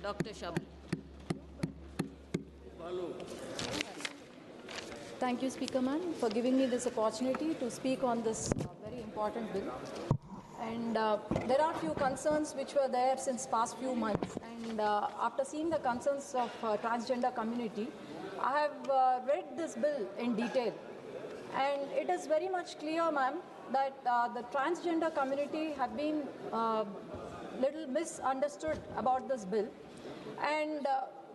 Dr. Shabri. Thank you, Speaker Ma'am, for giving me this opportunity to speak on this very important bill. And there are few concerns which were there since past few months. And after seeing the concerns of transgender community, I have read this bill in detail. And it is very much clear, ma'am, that the transgender community have been little misunderstood about this bill. And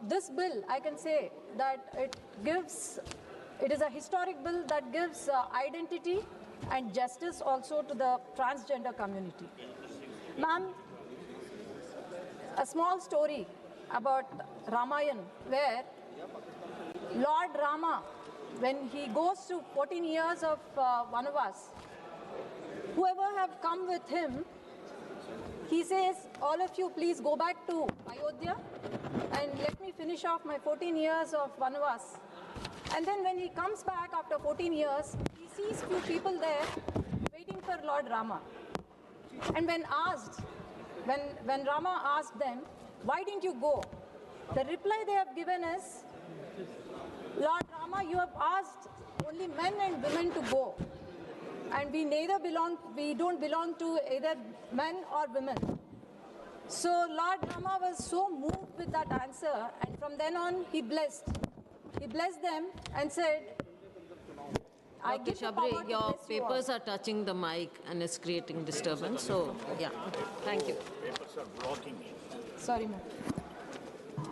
this bill, I can say that it is a historic bill that gives identity and justice also to the transgender community. Ma'am, a small story about Ramayana, where Lord Rama, when he goes to 14 years of Vanavas, whoever have come with him, he says, all of you please go back to Ayodhya and let me finish off my 14 years of Vanavas. And then when he comes back after 14 years, he sees few people there waiting for Lord Rama. And when Rama asked them, why didn't you go? The reply they have given is, Lord Rama, you have asked only men and women to go. And we don't belong to either men or women. So Lord Rama was so moved with that answer, and from then on he blessed them and said, I give the power to Shabri, your bless you all. papers are touching the mic and it's creating disturbance. So, yeah, thank you. Papers are blocking it. Sorry, ma'am.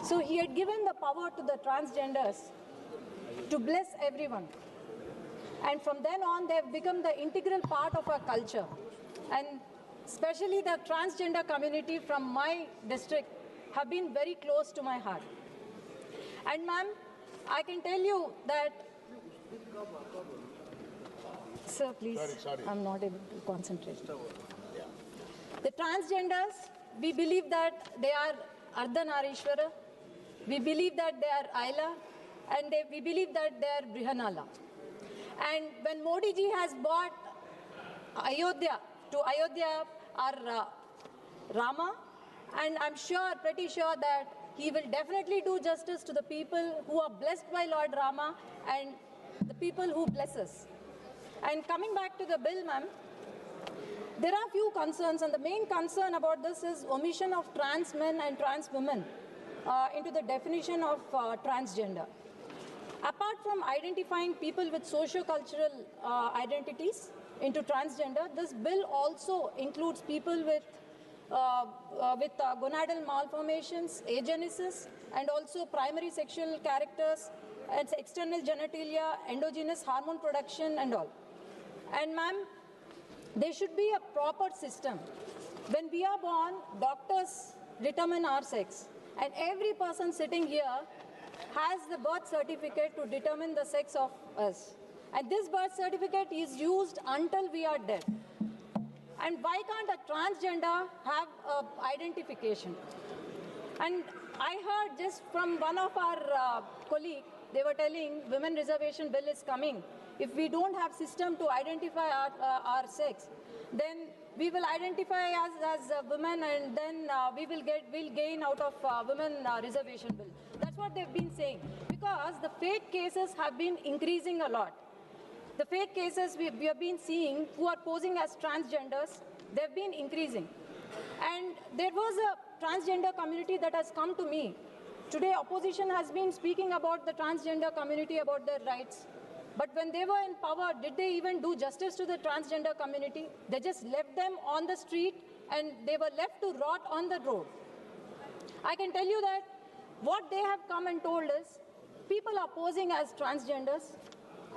So he had given the power to the transgenders to bless everyone. And from then on, they have become the integral part of our culture. And especially the transgender community from my district have been very close to my heart. And ma'am, I can tell you that, sir, please, Sorry. I'm not able to concentrate. The transgenders, we believe that they are Ardhanarishwara, we believe that they are Aila, and we believe that they are Brihanala. And when Modi ji has brought Ayodhya our Rama, and I'm pretty sure that he will definitely do justice to the people who are blessed by Lord Rama and the people who bless us. And coming back to the bill, ma'am, there are few concerns, and the main concern about this is omission of trans men and trans women into the definition of transgender. Apart from identifying people with socio-cultural identities into transgender, this bill also includes people with gonadal malformations, agenesis, and also primary sexual characters, and external genitalia, endogenous hormone production, and all. And ma'am, there should be a proper system. When we are born, doctors determine our sex, and every person sitting here has the birth certificate to determine the sex of us. And this birth certificate is used until we are dead. And why can't a transgender have identification? And I heard just from one of our colleagues, they were telling women reservation bill is coming. If we don't have system to identify our sex, then we will identify as women, and then we'll gain out of women reservation bill. That's what they've been saying, because the fake cases have been increasing a lot. The fake cases we have been seeing who are posing as transgenders, they've been increasing. And there was a transgender community that has come to me. Today, opposition has been speaking about the transgender community, about their rights. But when they were in power, did they even do justice to the transgender community? They just left them on the street, and they were left to rot on the road. I can tell you that what they have come and told is, people are posing as transgenders,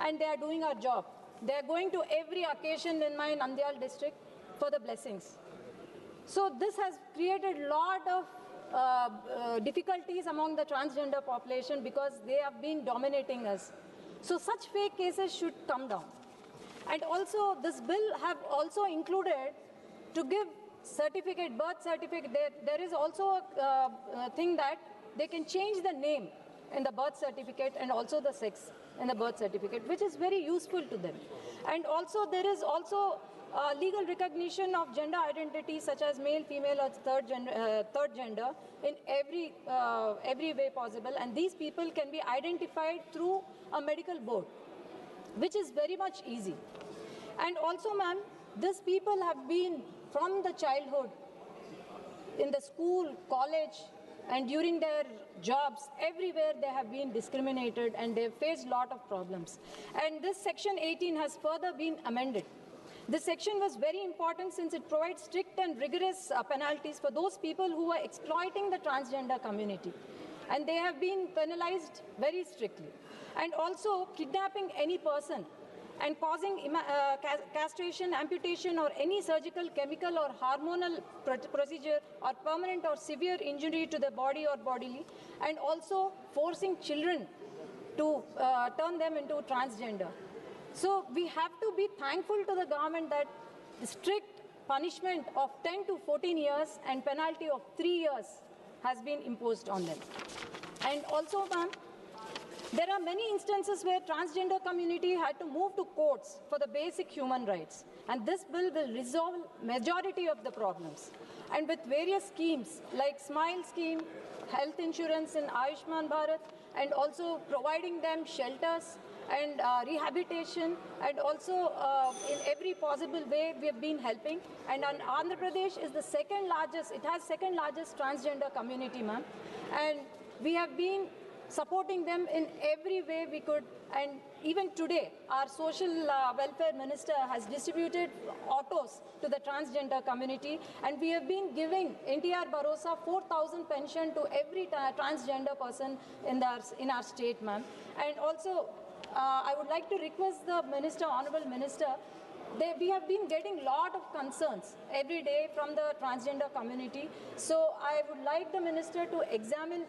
and they are doing our job. They are going to every occasion in my Nandyal district for the blessings. So this has created a lot of difficulties among the transgender population, because they have been dominating us. So such fake cases should come down. And also, this bill have also included to give certificate, birth certificate. There is also a thing that they can change the name in the birth certificate and also the sex in the birth certificate, which is very useful to them. And also, there is also legal recognition of gender identity such as male, female, or third gender in every way possible. And these people can be identified through a medical board, which is very much easy. And also, ma'am, these people have been from the childhood, in the school, college, and during their jobs, everywhere they have been discriminated and they've faced a lot of problems. And this section 18 has further been amended. This section was very important since it provides strict and rigorous penalties for those people who are exploiting the transgender community. And they have been penalized very strictly. And also, kidnapping any person and causing castration, amputation, or any surgical, chemical, or hormonal procedure, or permanent or severe injury to the body or bodily, and also forcing children to turn them into transgender. So we have to be thankful to the government that the strict punishment of 10 to 14 years and penalty of 3 years has been imposed on them. And also, ma'am, there are many instances where transgender community had to move to courts for the basic human rights. And this bill will resolve majority of the problems. And with various schemes like Smile scheme, health insurance in Ayushman Bharat, and also providing them shelters and rehabilitation, and also in every possible way we have been helping. And Andhra Pradesh is the second largest, it has second largest transgender community, ma'am. And we have been supporting them in every way we could. And even today, our social welfare minister has distributed autos to the transgender community, and we have been giving NTR Bharosa 4,000 pension to every transgender person in our state, ma'am. And also, I would like to request the minister, honorable minister, we have been getting a lot of concerns every day from the transgender community. So I would like the minister to examine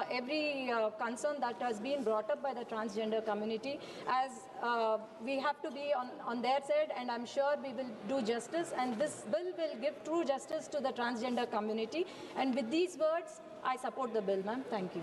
every concern that has been brought up by the transgender community, as we have to be on their side, and I'm sure we will do justice, and this bill will give true justice to the transgender community. And with these words, I support the bill, ma'am. Thank you.